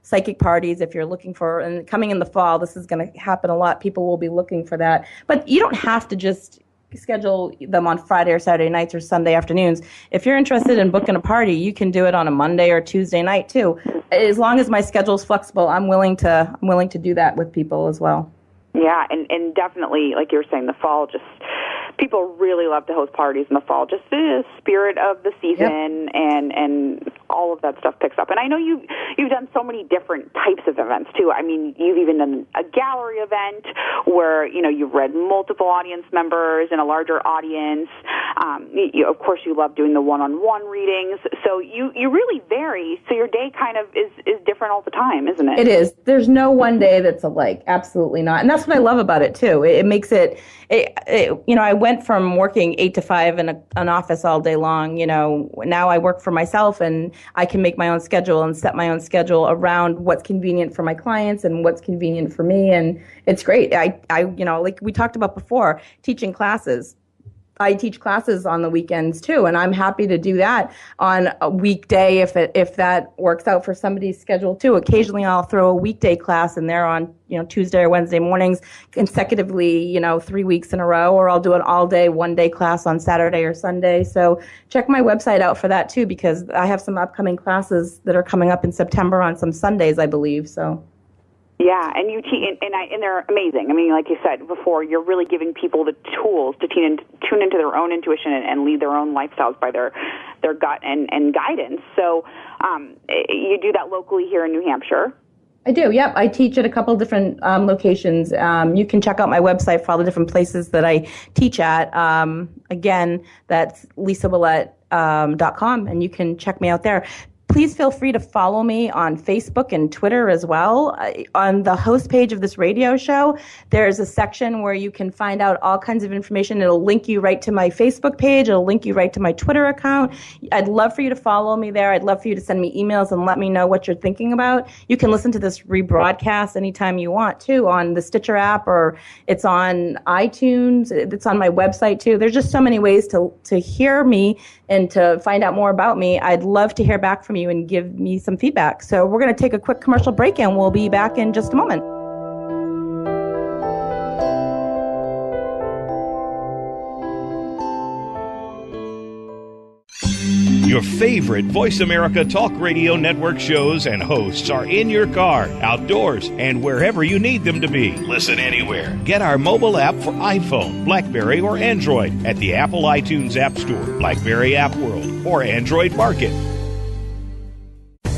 psychic parties if you're looking for, and coming in the fall, this is going to happen a lot. People will be looking for that. But you don't have to just schedule them on Friday or Saturday nights or Sunday afternoons. If you're interested in booking a party, you can do it on a Monday or Tuesday night too. As long as my schedule's flexible, I'm willing to do that with people as well. Yeah, and definitely, like you were saying, the fall, just people really love to host parties in the fall. Just the spirit of the season, and all of that stuff picks up. And I know you've done so many different types of events too. I mean, you've even done a gallery event where you've read multiple audience members and a larger audience. Of course, you love doing the one-on-one readings. So you really vary. So your day kind of is different all the time, isn't it? It is. There's no one day that's alike. Absolutely not. And that's what I love about it too. It makes it. I went from working 8 to 5 in an office all day long. Now I work for myself, and I can make my own schedule and set my own schedule around what's convenient for my clients and what's convenient for me. And it's great. I like we talked about before, teaching classes. I teach classes on the weekends too, and I'm happy to do that on a weekday if that works out for somebody's schedule too. Occasionally, I'll throw a weekday class in there on Tuesday or Wednesday mornings consecutively, 3 weeks in a row, or I'll do an all-day, one-day class on Saturday or Sunday. So check my website out for that too, because I have some upcoming classes that are coming up in September on some Sundays, I believe. So. Yeah, and you and they're amazing. I mean, like you said before, you're really giving people the tools to tune into their own intuition and lead their own lifestyles by their gut and guidance. So you do that locally here in New Hampshire. I do, yep. I teach at a couple different locations. You can check out my website for all the different places that I teach at. Again, that's LisaOuellet.com, and you can check me out there. Please feel free to follow me on Facebook and Twitter as well. On the host page of this radio show, there's a section where you can find out all kinds of information. It'll link you right to my Facebook page. It'll link you right to my Twitter account. I'd love for you to follow me there. I'd love for you to send me emails and let me know what you're thinking about. You can listen to this rebroadcast anytime you want, too, on the Stitcher app, or it's on iTunes. It's on my website, too. There's just so many ways to hear me and to find out more about me. I'd love to hear back from you and give me some feedback. So we're going to take a quick commercial break, and we'll be back in just a moment. Your favorite Voice America Talk Radio Network shows and hosts are in your car, outdoors, and wherever you need them to be. Listen anywhere. Get our mobile app for iPhone, BlackBerry, or Android at the Apple iTunes App Store, BlackBerry App World, or Android Market.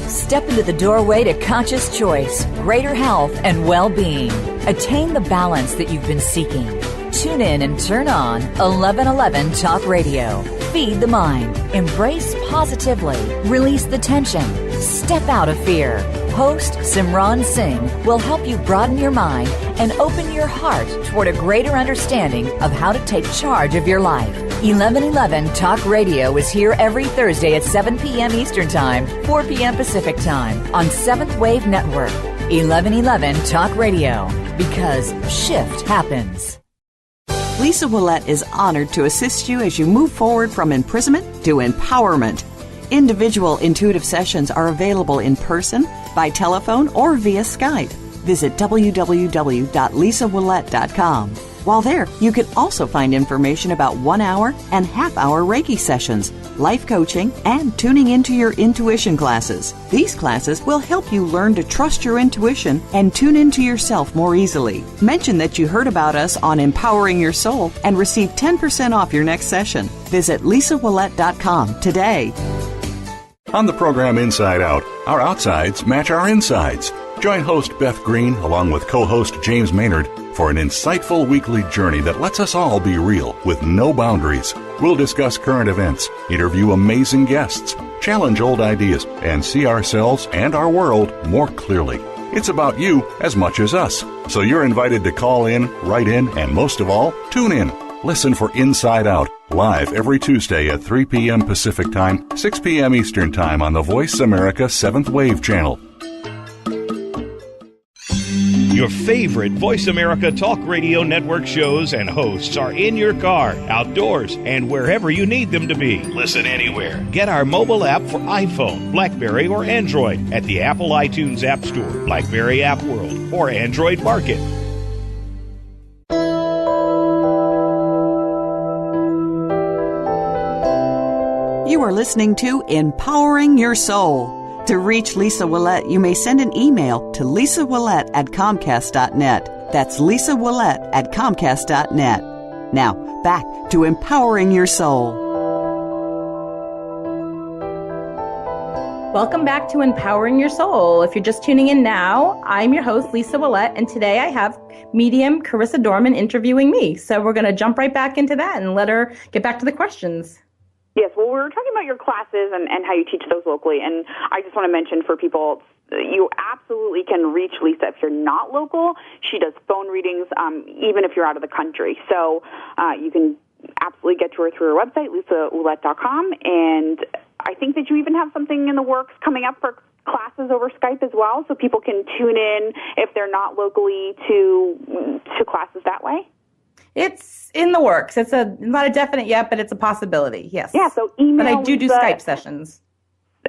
Step into the doorway to conscious choice, greater health, and well-being. Attain the balance that you've been seeking. Tune in and turn on 1111 Talk Radio. Feed the mind. Embrace positively. Release the tension. Step out of fear. Host Simran Singh will help you broaden your mind and open your heart toward a greater understanding of how to take charge of your life. 1111 Talk Radio is here every Thursday at 7 p.m. Eastern Time, 4 p.m. Pacific Time on 7th Wave Network. 1111 Talk Radio, because shift happens. Lisa Ouellet is honored to assist you as you move forward from imprisonment to empowerment. Individual intuitive sessions are available in person, by telephone, or via Skype. Visit www.lisaouellet.com. While there, you can also find information about 1 hour and half-hour Reiki sessions, life coaching, and tuning into your intuition classes. These classes will help you learn to trust your intuition and tune into yourself more easily. Mention that you heard about us on Empowering Your Soul and receive 10% off your next session. Visit LisaOuellet.com today. On the program Inside Out, our outsides match our insides. Join host Beth Green along with co-host James Maynard for an insightful weekly journey that lets us all be real with no boundaries. We'll discuss current events, interview amazing guests, challenge old ideas, and see ourselves and our world more clearly. It's about you as much as us. So you're invited to call in, write in, and most of all, tune in. Listen for Inside Out, live every Tuesday at 3 p.m. Pacific Time, 6 p.m. Eastern Time on the Voice America 7th Wave channel. Your favorite Voice America Talk Radio Network shows and hosts are in your car, outdoors, and wherever you need them to be. Listen anywhere. Get our mobile app for iPhone, BlackBerry, or Android at the Apple iTunes App Store, BlackBerry App World, or Android Market. You are listening to Empowering Your Soul. To reach Lisa Ouellet, you may send an email to lisaouellet@comcast.net. That's lisaouellet@comcast.net. Now, back to Empowering Your Soul. Welcome back to Empowering Your Soul. If you're just tuning in now, I'm your host, Lisa Ouellet, and today I have Medium Karissa Dorman interviewing me. So we're going to jump right back into that and let her get back to the questions. Yes, well, we were talking about your classes and how you teach those locally, and I just want to mention for people, you absolutely can reach Lisa if you're not local. She does phone readings even if you're out of the country. So you can absolutely get to her through her website, LisaOuellet.com, and I think that you even have something in the works coming up for classes over Skype as well, so people can tune in if they're not locally to classes that way. It's in the works. It's not a definite yet, but it's a possibility, yes. Yeah, so email But I do Lisa. Skype sessions.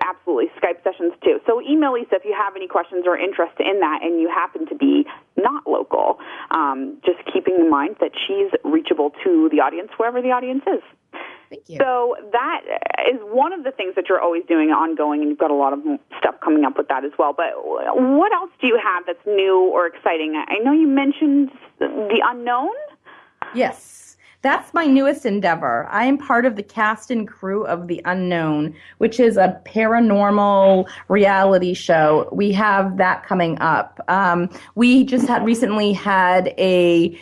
Absolutely, Skype sessions too. So email Lisa if you have any questions or interest in that and you happen to be not local. Just keeping in mind that she's reachable to the audience, wherever the audience is. Thank you. So that is one of the things that you're always doing ongoing, and you've got a lot of stuff coming up with that as well. But what else do you have that's new or exciting? I know you mentioned the unknown. Yes, that's my newest endeavor. I am part of the cast and crew of The Unknown, which is a paranormal reality show. We have that coming up. We just recently had an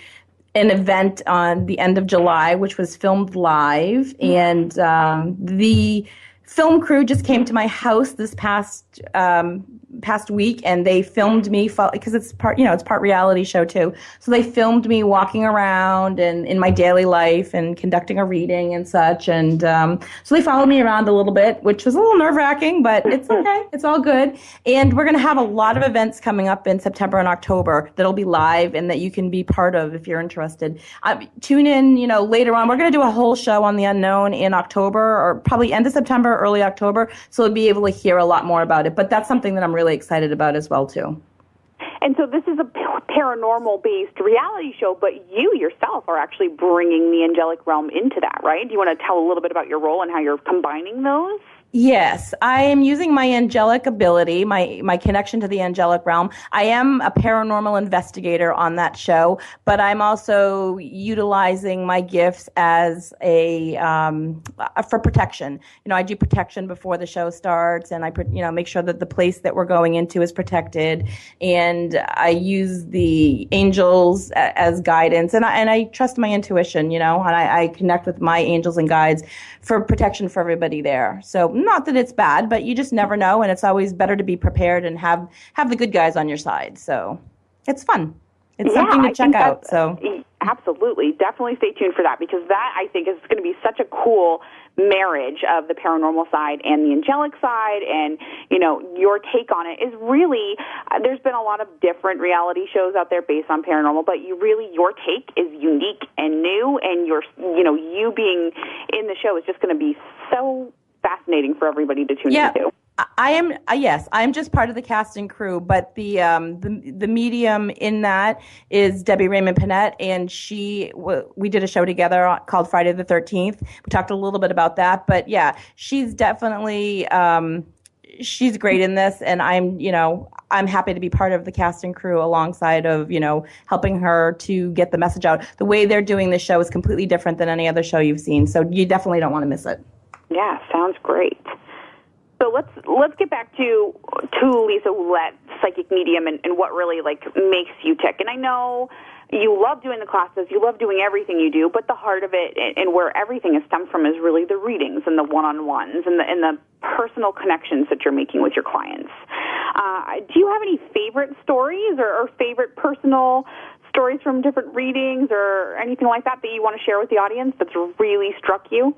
event on the end of July, which was filmed live, and the film crew just came to my house this past week, and they filmed me because it's part reality show too. So they filmed me walking around and in my daily life and conducting a reading and such. And so they followed me around a little bit, which was a little nerve-wracking, but it's okay. It's all good. And we're going to have a lot of events coming up in September and October that'll be live and that you can be part of if you're interested. Tune in, later on. We're going to do a whole show on The Unknown in October, or probably end of September, early October. So you'll be able to hear a lot more about it. But that's something that I'm really excited about as well, too. And so this is a paranormal-based reality show, but you yourself are actually bringing the Angelic Realm into that, right? Do you want to tell a little bit about your role and how you're combining those? Yes, I am using my angelic ability, my connection to the angelic realm. I am a paranormal investigator on that show, but I'm also utilizing my gifts as for protection. I do protection before the show starts, and I make sure that the place that we're going into is protected, and I use the angels as guidance, and I trust my intuition, and I connect with my angels and guides for protection for everybody there. So not that it's bad, but you just never know, and it's always better to be prepared and have the good guys on your side. So it's fun. It's something to check out. So absolutely, definitely stay tuned for that, because that, I think, is going to be such a cool marriage of the paranormal side and the angelic side, and your take on it is really, there's been a lot of different reality shows out there based on paranormal, but your take is unique and new, and you being in the show is just going to be so fascinating for everybody to tune into. I am I'm just part of the cast and crew, but the medium in that is Debbie Raymond Panette, and we did a show together called Friday the 13th. We talked a little bit about that, but yeah, she's definitely she's great in this, and I'm happy to be part of the cast and crew alongside of helping her to get the message out. The way they're doing this show is completely different than any other show you've seen, so you definitely don't want to miss it. Yeah, sounds great. So let's get back to Lisa Ouellet, psychic medium, and what really makes you tick. And I know you love doing the classes, you love doing everything you do, but the heart of it and where everything has stemmed from is really the readings and the one-on-ones and the personal connections that you're making with your clients. Do you have any favorite stories or favorite personal stories from different readings or anything like that you want to share with the audience that's really struck you?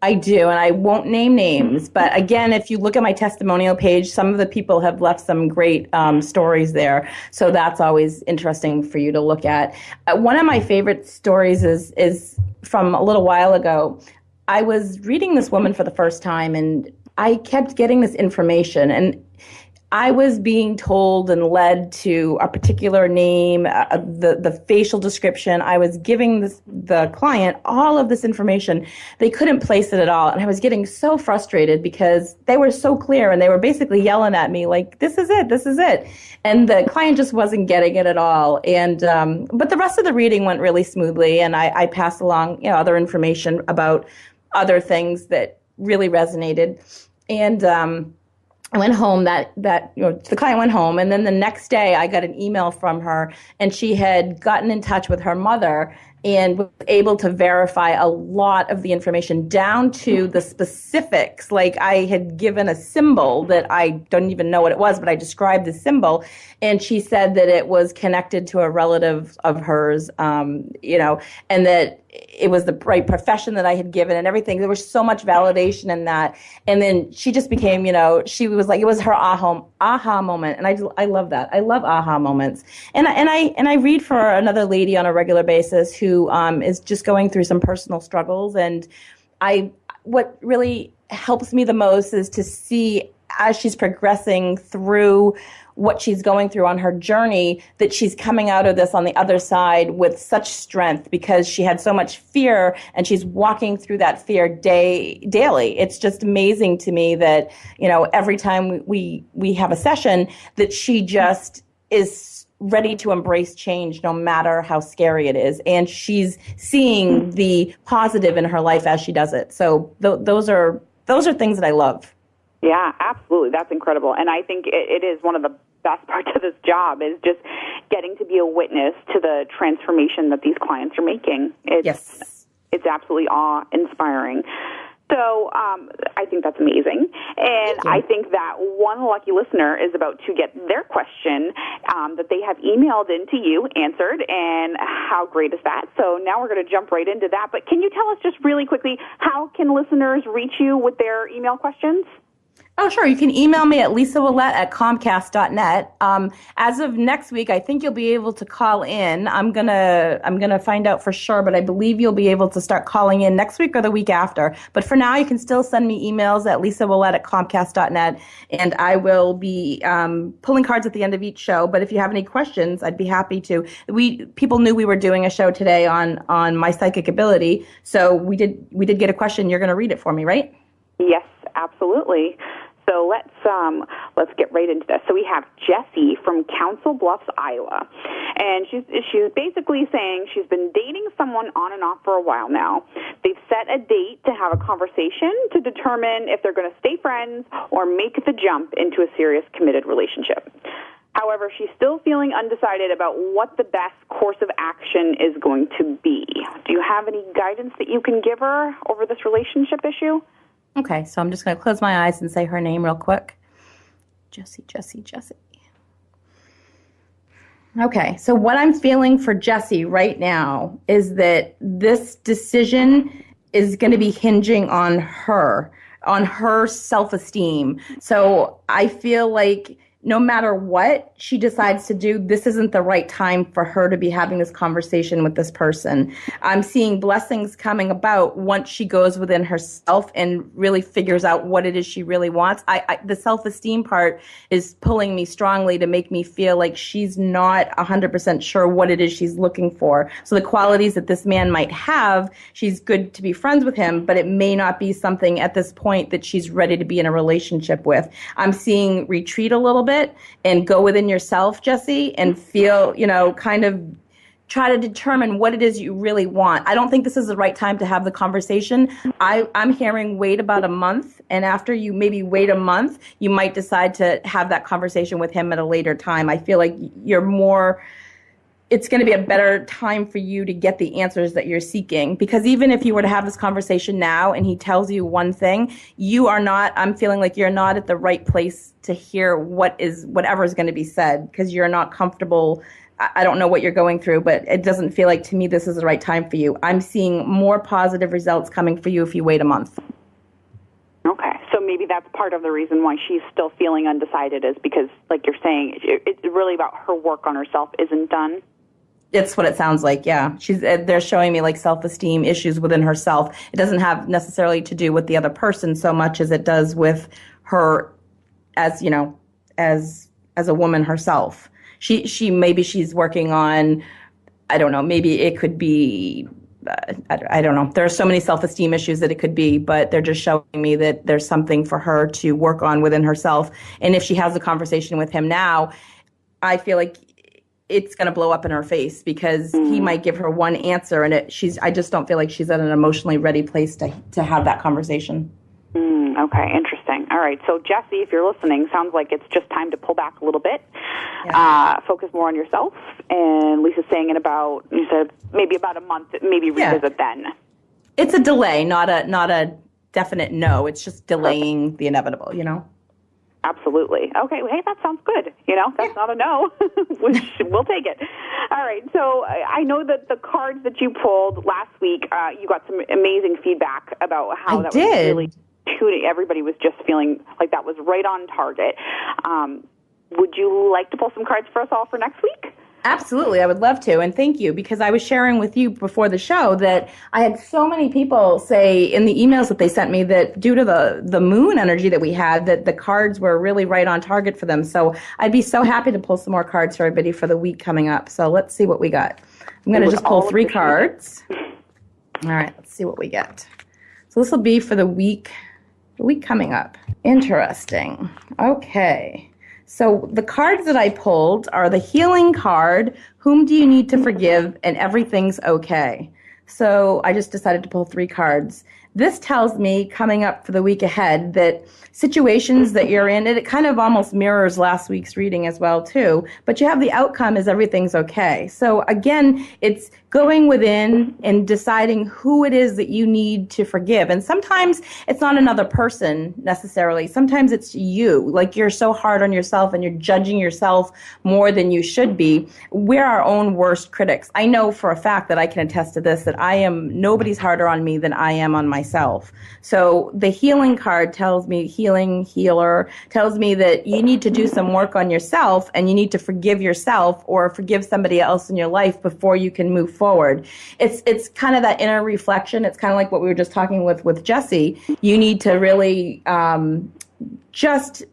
I do, and I won't name names, but again, if you look at my testimonial page, some of the people have left some great stories there, so that's always interesting for you to look at. One of my favorite stories is from a little while ago. I was reading this woman for the first time, and I kept getting this information, and I was being told and led to a particular name, the facial description. I was giving the client all of this information. They couldn't place it at all. And I was getting so frustrated because they were so clear and they were basically yelling at me like, this is it, this is it. And the client just wasn't getting it at all. And but the rest of the reading went really smoothly, and I passed along other information about other things that really resonated. And I went home the client went home, and then the next day I got an email from her, and she had gotten in touch with her mother and was able to verify a lot of the information down to the specifics. Like, I had given a symbol that I don't even know what it was, but I described the symbol, and she said that it was connected to a relative of hers, and that it was the right profession that I had given and everything. There was so much validation in that. And then she just became, she was like, it was her aha moment. And I love that. I love aha moments. And I read for another lady on a regular basis who is just going through some personal struggles. And what really helps me the most is to see as she's progressing through what she's going through on her journey, that she's coming out of this on the other side with such strength because she had so much fear and she's walking through that fear daily. It's just amazing to me that, every time we have a session, that she just is ready to embrace change no matter how scary it is. And she's seeing the positive in her life as she does it. So those are things that I love. Yeah, absolutely. That's incredible. And I think it is one of the best parts of this job is just getting to be a witness to the transformation that these clients are making. It's absolutely awe-inspiring. So I think that's amazing. And I think that one lucky listener is about to get their question that they have emailed into you answered. And how great is that? So now we're going to jump right into that. But can you tell us just really quickly, how can listeners reach you with their email questions? Oh, sure. You can email me at lisaouellet@comcast.net. As of next week, I think you'll be able to call in. I'm gonna find out for sure, but I believe you'll be able to start calling in next week or the week after. But for now, you can still send me emails at lisaouellet@comcast.net, and I will be pulling cards at the end of each show. But if you have any questions, I'd be happy to. People knew we were doing a show today on my psychic ability, so we did get a question. You're going to read it for me, right? Yes, absolutely. So let's get right into this. So we have Jessie from Council Bluffs, Iowa, and she's basically saying she's been dating someone on and off for a while now. They've set a date to have a conversation to determine if they're going to stay friends or make the jump into a serious committed relationship. However, she's still feeling undecided about what the best course of action is going to be. Do you have any guidance that you can give her over this relationship issue? Okay, so I'm just going to close my eyes and say her name real quick. Jessie. Okay, so what I'm feeling for Jessie right now is that this decision is going to be hinging on her self-esteem. So I feel like no matter what she decides to do, this isn't the right time for her to be having this conversation with this person. I'm seeing blessings coming about once she goes within herself and really figures out what it is she really wants. The self-esteem part is pulling me strongly to make me feel like she's not 100% sure what it is she's looking for. So the qualities that this man might have, she's good to be friends with him, but it may not be something at this point that she's ready to be in a relationship with. I'm seeing retreat a little bit and go within yourself, Jessie, and feel, kind of try to determine what it is you really want. I don't think this is the right time to have the conversation. I'm hearing wait about a month, and after you maybe wait a month, you might decide to have that conversation with him at a later time. I feel like it's going to be a better time for you to get the answers that you're seeking. Because even if you were to have this conversation now and he tells you one thing, I'm feeling like you're not at the right place to hear whatever is going to be said, because you're not comfortable. I don't know what you're going through, but it doesn't feel like to me this is the right time for you. I'm seeing more positive results coming for you if you wait a month. Okay, so maybe that's part of the reason why she's still feeling undecided is because, like you're saying, it's really about her work on herself isn't done. It's what it sounds like, yeah. They're showing me like self-esteem issues within herself. It doesn't have necessarily to do with the other person so much as it does with her as a woman herself. Maybe she's working on, I don't know, maybe it could be, I don't know. There are so many self-esteem issues that it could be, but they're just showing me that there's something for her to work on within herself. And if she has a conversation with him now, I feel like it's going to blow up in her face because he might give her one answer, and I just don't feel like she's at an emotionally ready place to have that conversation. Okay, interesting. All right, so Jessie, if you're listening, sounds like it's just time to pull back a little bit, focus more on yourself. And Lisa's saying you said maybe about a month, maybe revisit then. It's a delay, not a definite no. It's just delaying the inevitable, Absolutely. Okay, well, hey, that sounds good. That's not a no. We'll take it. All right, so I know that the cards that you pulled last week, you got some amazing feedback about how was really tuning. Everybody was just feeling like that was right on target. Would you like to pull some cards for us all for next week? Absolutely, I would love to, and thank you, because I was sharing with you before the show that I had so many people say in the emails that they sent me that due to the moon energy that we had, that the cards were really right on target for them. So I'd be so happy to pull some more cards for everybody for the week coming up. So let's see what we got. I'm going to just pull 3 cards. All right, let's see what we get. So this will be for the week coming up. Interesting. Okay. So the cards that I pulled are the healing card, whom do you need to forgive, and everything's okay. So I just decided to pull 3 cards. This tells me coming up for the week ahead that situations that you're in, it kind of almost mirrors last week's reading as well too, but you have the outcome is everything's okay. So again, it's going within and deciding who it is that you need to forgive. And sometimes it's not another person necessarily. Sometimes it's you. Like you're so hard on yourself and you're judging yourself more than you should be. We're our own worst critics. I know for a fact that I can attest to this, that nobody's harder on me than I am on myself. So the healing card tells me, healing, healer, tells me that you need to do some work on yourself and you need to forgive yourself or forgive somebody else in your life before you can move forward. It's kind of that inner reflection. It's kind of like what we were just talking with Jesse. You need to really just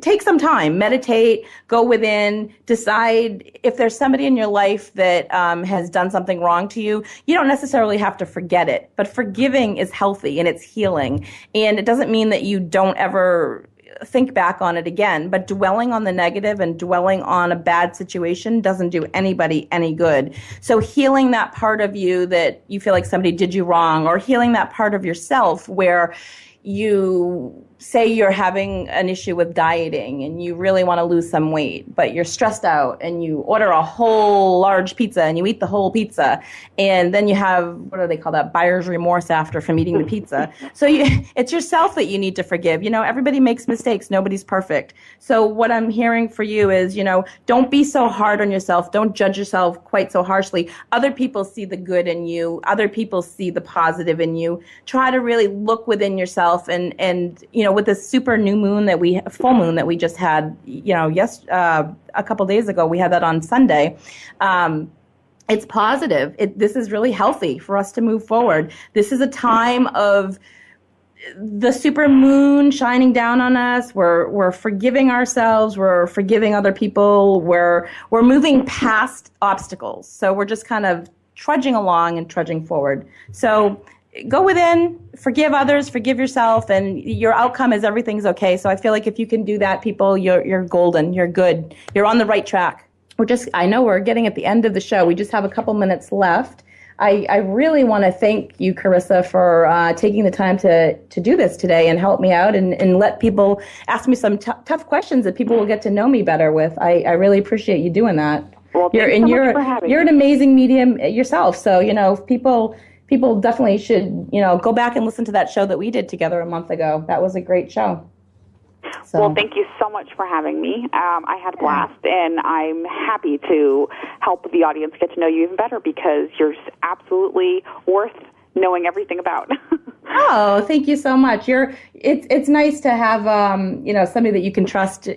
take some time, meditate, go within, decide if there's somebody in your life that has done something wrong to you. You don't necessarily have to forget it, but forgiving is healthy and it's healing. And it doesn't mean that you don't ever think back on it again, but dwelling on the negative and dwelling on a bad situation doesn't do anybody any good. So healing that part of you that you feel like somebody did you wrong, or healing that part of yourself where you say you're having an issue with dieting and you really want to lose some weight, but you're stressed out and you order a whole large pizza and you eat the whole pizza. And then you have, what do they call that? Buyer's remorse after from eating the pizza. So it's yourself that you need to forgive. You know, everybody makes mistakes. Nobody's perfect. So what I'm hearing for you is, don't be so hard on yourself. Don't judge yourself quite so harshly. Other people see the good in you. Other people see the positive in you. Try to really look within yourself and with this full moon that we just had, a couple days ago, we had that on Sunday. It's positive. This is really healthy for us to move forward. This is a time of the super moon shining down on us. We're forgiving ourselves. We're forgiving other people. We're moving past obstacles. So we're just kind of trudging along and trudging forward. So go within, forgive others, forgive yourself, and your outcome is everything's okay. So I feel like if you can do that, people, you're golden. You're good. You're on the right track. I know we're getting at the end of the show. We just have a couple minutes left. I really want to thank you, Karissa, for taking the time to do this today and help me out and let people ask me some tough questions that people will get to know me better with. I really appreciate you doing that. Well, thanks so much for having me. You're an amazing medium yourself. So, people definitely should, go back and listen to that show that we did together a month ago. That was a great show. So. Well, thank you so much for having me. I had a blast, and I'm happy to help the audience get to know you even better because you're absolutely worth knowing everything about. Oh, thank you so much. It's nice to have somebody that you can trust,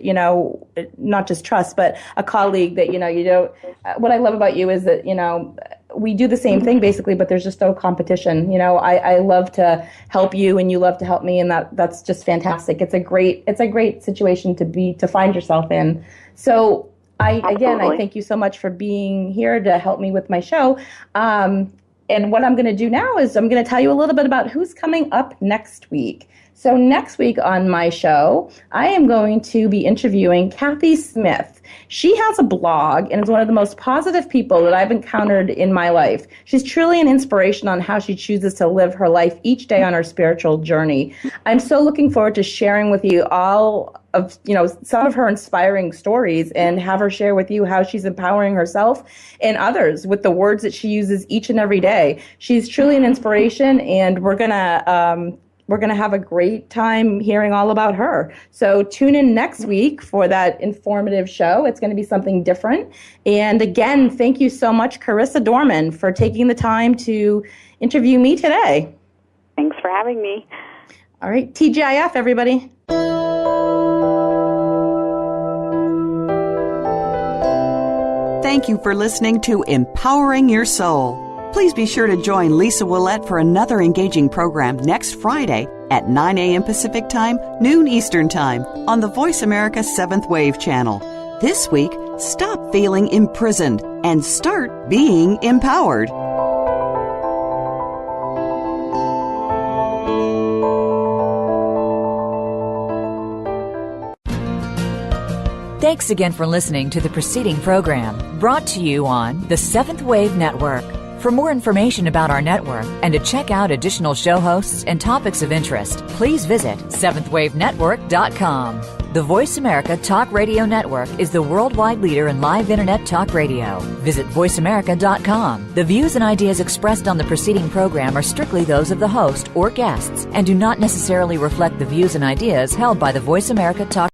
not just trust, but a colleague that you don't. What I love about you is that we do the same thing basically, but there's just no competition. I love to help you and you love to help me, and that's just fantastic. It's a great situation to find yourself in. So I thank you so much for being here to help me with my show. And what I'm going to do now is I'm going to tell you a little bit about who's coming up next week. So next week on my show, I am going to be interviewing Kathy Smith. She has a blog and is one of the most positive people that I've encountered in my life. She's truly an inspiration on how she chooses to live her life each day on her spiritual journey. I'm so looking forward to sharing with you all of, some of her inspiring stories and have her share with you how she's empowering herself and others with the words that she uses each and every day. She's truly an inspiration, and we're going to have a great time hearing all about her. So tune in next week for that informative show. It's going to be something different. And again, thank you so much, Karissa Dorman, for taking the time to interview me today. Thanks for having me. All right, TGIF, everybody. thank you for listening to Empowering Your Soul. Please be sure to join Lisa Ouellet for another engaging program next Friday at 9 a.m. Pacific Time, noon Eastern Time on the Voice America 7th Wave channel. This week, stop feeling imprisoned and start being empowered. Thanks again for listening to the preceding program brought to you on the 7th Wave Network. For more information about our network and to check out additional show hosts and topics of interest, please visit 7thwavenetwork.com. The Voice America Talk Radio Network is the worldwide leader in live Internet talk radio. Visit voiceamerica.com. The views and ideas expressed on the preceding program are strictly those of the host or guests and do not necessarily reflect the views and ideas held by the Voice America Talk